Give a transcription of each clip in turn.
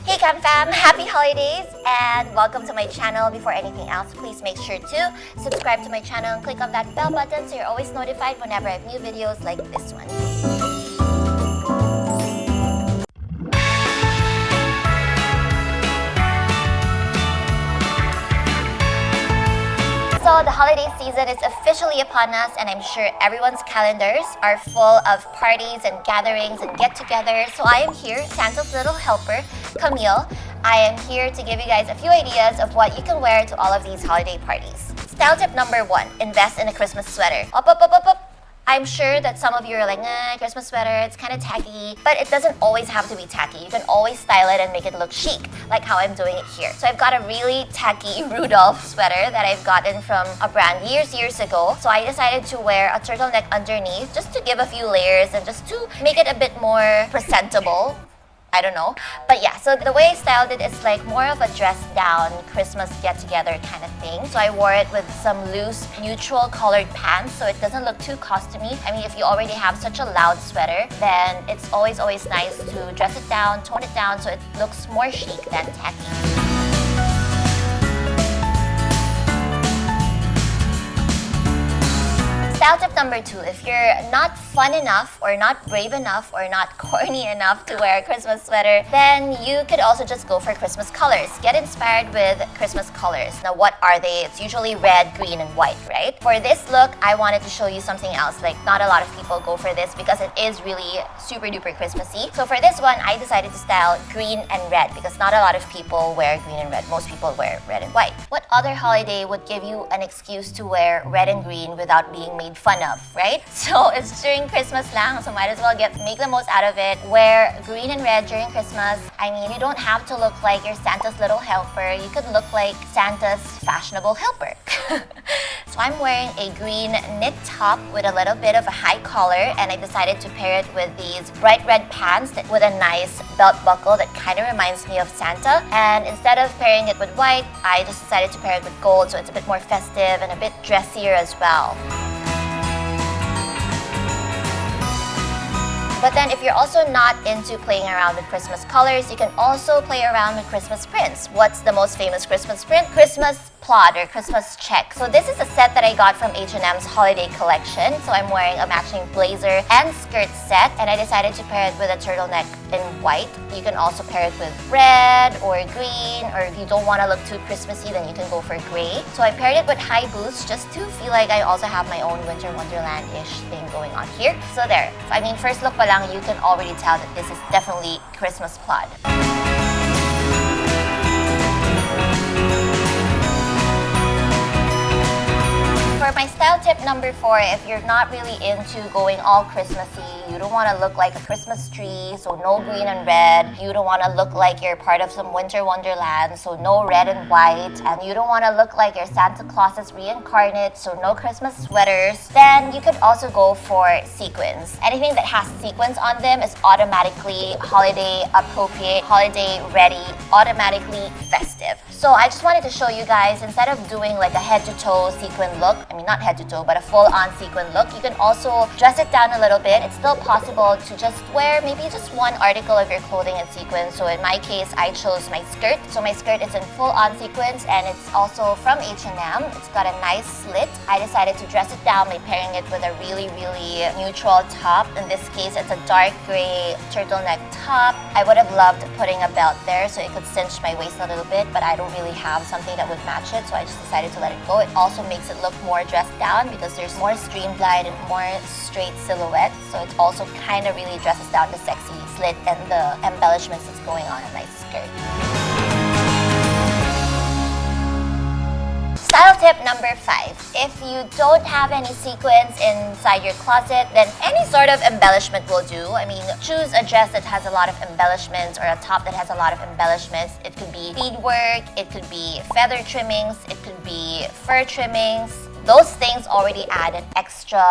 Hey Cam Fam! Happy holidays and welcome to my channel. Before anything else, please make sure to subscribe to my channel and click on that bell button so you're always notified whenever I have new videos like this one. So the holiday season is officially upon us, and I'm sure everyone's calendars are full of parties and gatherings and get-togethers. So I am here, Santa's little helper, Camille. I am here to give you guys a few ideas of what you can wear to all of these holiday parties. Style tip number 1, invest in a Christmas sweater. Up. I'm sure that some of you are like, Christmas sweater, it's kind of tacky. But it doesn't always have to be tacky. You can always style it and make it look chic, like how I'm doing it here. So I've got a really tacky Rudolph sweater that I've gotten from a brand years ago. So I decided to wear a turtleneck underneath just to give a few layers and just to make it a bit more presentable. I don't know. But yeah, so the way I styled it is like more of a dressed down Christmas get-together kind of thing. So I wore it with some loose neutral colored pants so it doesn't look too costumey. I mean, if you already have such a loud sweater, then it's always nice to dress it down, tone it down so it looks more chic than tacky. Style tip number 2, if you're not fun enough or not brave enough or not corny enough to wear a Christmas sweater, then you could also just go for Christmas colors. Get inspired with Christmas colors. Now what are they? It's usually red, green, and white, right? For this look, I wanted to show you something else. Like not a lot of people go for this because it is really super duper Christmassy. So for this one, I decided to style green and red because not a lot of people wear green and red. Most people wear red and white. What other holiday would give you an excuse to wear red and green without being made fun of, right? So it's during Christmas lang, so might as well make the most out of it. Wear green and red during Christmas. I mean, you don't have to look like you're Santa's little helper. You could look like Santa's fashionable helper. So I'm wearing a green knit top with a little bit of a high collar, and I decided to pair it with these bright red pants with a nice belt buckle that kind of reminds me of Santa. And instead of pairing it with white, I just decided to pair it with gold so it's a bit more festive and a bit dressier as well. But then if you're also not into playing around with Christmas colors, you can also play around with Christmas prints. What's the most famous Christmas print? Christmas plaid or Christmas check. So this is a set that I got from H&M's holiday collection. So I'm wearing a matching blazer and skirt set, and I decided to pair it with a turtleneck in white. You can also pair it with red or green, or if you don't want to look too Christmassy, then you can go for gray. So I paired it with high boots just to feel like I also have my own winter wonderland-ish thing going on here. So there. I mean, first look pa lang, you can already tell that this is definitely Christmas plaid. For my style tip number 4, if you're not really into going all Christmassy, you don't want to look like a Christmas tree, so no green and red. You don't want to look like you're part of some winter wonderland, so no red and white. And you don't want to look like you're Santa Claus's reincarnate, so no Christmas sweaters. Then you could also go for sequins. Anything that has sequins on them is automatically holiday appropriate, holiday ready, automatically festive. So I just wanted to show you guys, instead of doing like a head-to-toe sequin look, I mean not head-to-toe, but a full-on sequin look, you can also dress it down a little bit. It's still possible to just wear maybe just one article of your clothing in sequins. So in my case, I chose my skirt. So my skirt is in full-on sequins, and it's also from H&M. It's got a nice slit. I decided to dress it down by pairing it with a really neutral top. In this case, it's a dark gray turtleneck top. I would have loved putting a belt there so it could cinch my waist a little bit, but I don't really have something that would match it, so I just decided to let it go. It also makes it look more dressed down because there's more streamlined and more straight silhouette, so it also kind of really dresses down the sexy slit and the embellishments that's going on in my skirt. Style tip number 5. If you don't have any sequins inside your closet, then any sort of embellishment will do. I mean, choose a dress that has a lot of embellishments or a top that has a lot of embellishments. It could be beadwork, it could be feather trimmings, it could be fur trimmings, those things already add an extra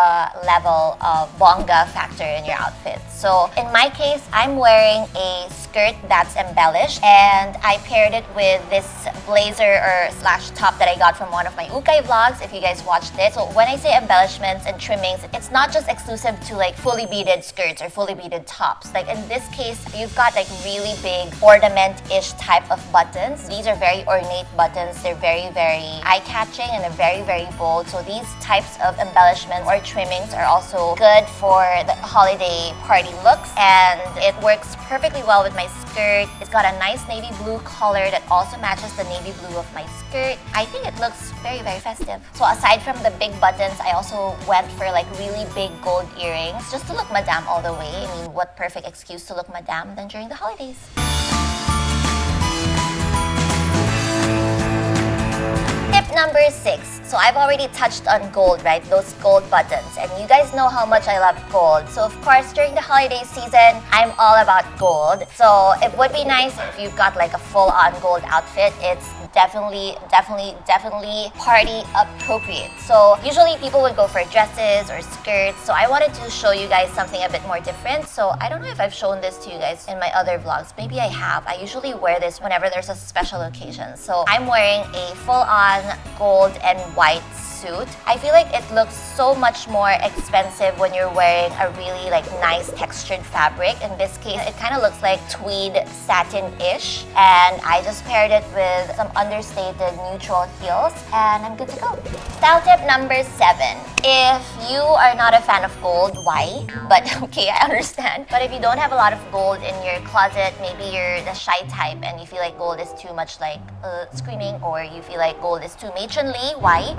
level of bongga factor in your outfit. So in my case, I'm wearing a skirt that's embellished, and I paired it with this blazer or slash top that I got from one of my ukay vlogs, if you guys watched it. So when I say embellishments and trimmings, it's not just exclusive to like fully beaded skirts or fully beaded tops. Like in this case, you've got like really big ornament-ish type of buttons. These are very ornate buttons. They're very, very eye-catching and they're very, very bold. So these types of embellishments or trimmings are also good for the holiday party looks, and it works perfectly well with my skirt. It's got a nice navy blue color that also matches the navy blue of my skirt. I think it looks very, very festive. So aside from the big buttons, I also went for like really big gold earrings just to look madame all the way. I mean, what perfect excuse to look madame than during the holidays? Tip number 6. So I've already touched on gold, right? Those gold buttons. And you guys know how much I love gold. So of course, during the holiday season, I'm all about gold. So it would be nice if you've got like a full-on gold outfit. It's definitely party appropriate. So usually people would go for dresses or skirts. So I wanted to show you guys something a bit more different. So I don't know if I've shown this to you guys in my other vlogs. Maybe I have. I usually wear this whenever there's a special occasion. So I'm wearing a full-on gold and white suit. I feel like it looks so much more expensive when you're wearing a really like nice textured fabric. In this case, it kind of looks like tweed satin-ish, and I just paired it with some understated neutral heels, and I'm good to go. Style tip number 7. If you are not a fan of gold, why? But okay, I understand. But if you don't have a lot of gold in your closet, maybe you're the shy type and you feel like gold is too much like screaming, or you feel like gold is too matronly, why?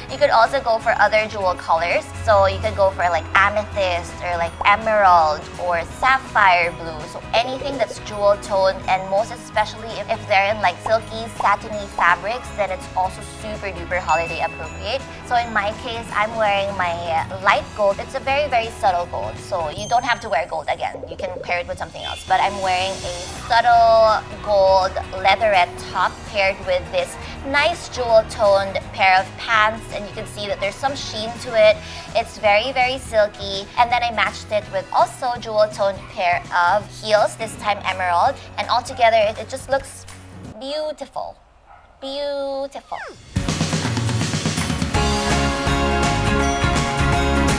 You could also go for other jewel colors. So you could go for like amethyst or like emerald or sapphire blue. So anything that's jewel toned, and most especially if they're in like silky, satiny fabrics, then it's also super duper holiday appropriate. So in my case, I'm wearing my light gold. It's a very, very subtle gold. So you don't have to wear gold again. You can pair it with something else. But I'm wearing a subtle gold leatherette top paired with this nice jewel toned pair of pants, and you can see that there's some sheen to it. It's very, very silky. And then I matched it with also jewel toned pair of heels, this time emerald, and altogether it just looks beautiful. Beautiful.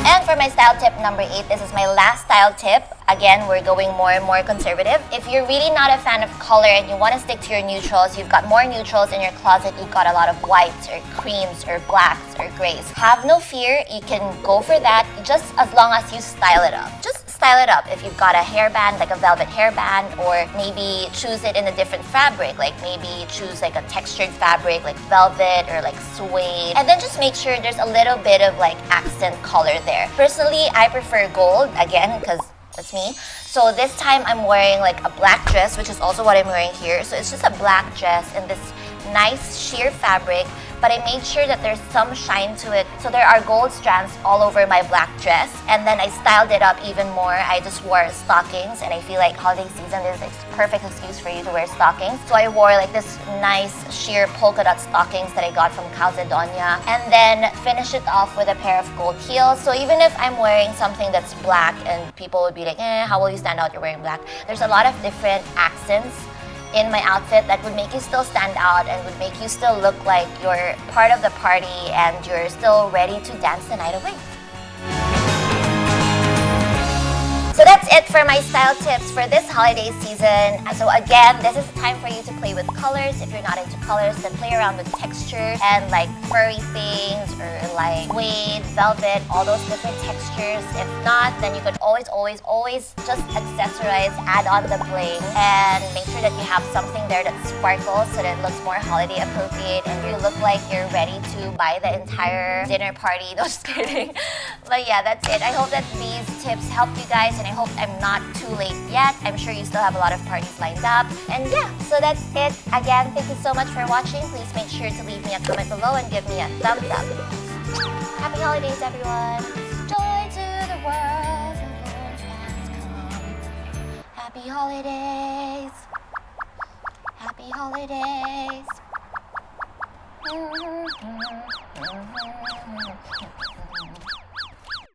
And for my style tip number 8, this is my last style tip. Again, we're going more and more conservative. If you're really not a fan of color and you want to stick to your neutrals, you've got more neutrals in your closet, you've got a lot of whites or creams or blacks or grays. Have no fear, you can go for that just as long as you style it up. Just style it up. If you've got a hairband, like a velvet hairband, or maybe choose it in a different fabric, like maybe choose like a textured fabric like velvet or like suede, and then just make sure there's a little bit of like accent color there. Personally, I prefer gold, again, because that's me. So this time I'm wearing like a black dress, which is also what I'm wearing here. So it's just a black dress in this nice sheer fabric, but I made sure that there's some shine to it. So there are gold strands all over my black dress, and then I styled it up even more. I just wore stockings, and I feel like holiday season is a perfect excuse for you to wear stockings. So I wore like this nice sheer polka dot stockings that I got from Karlsson, and then finish it off with a pair of gold heels. So even if I'm wearing something that's black and people would be like, how will you stand out, you're wearing black? There's a lot of different accents in my outfit that would make you still stand out and would make you still look like you're part of the party and you're still ready to dance the night away. So that's it for my style tips for this holiday season. So again, this is the time for you to play with colors. If you're not into colors, then play around with textures and like furry things or like suede, velvet, all those different textures. If not, then you could always just accessorize, add on the bling, and make sure that you have something there that sparkles so that it looks more holiday appropriate and you look like you're ready to buy the entire dinner party. No, just kidding. But yeah, that's it. I hope that these tips helped you guys, and I hope I'm not too late yet. I'm sure you still have a lot of parties lined up. And yeah, so that's it. Again, thank you so much for watching. Please make sure to leave me a comment below and give me a thumbs up. Happy holidays, everyone. Joy to the world, the Lord has come. Happy holidays. Happy holidays.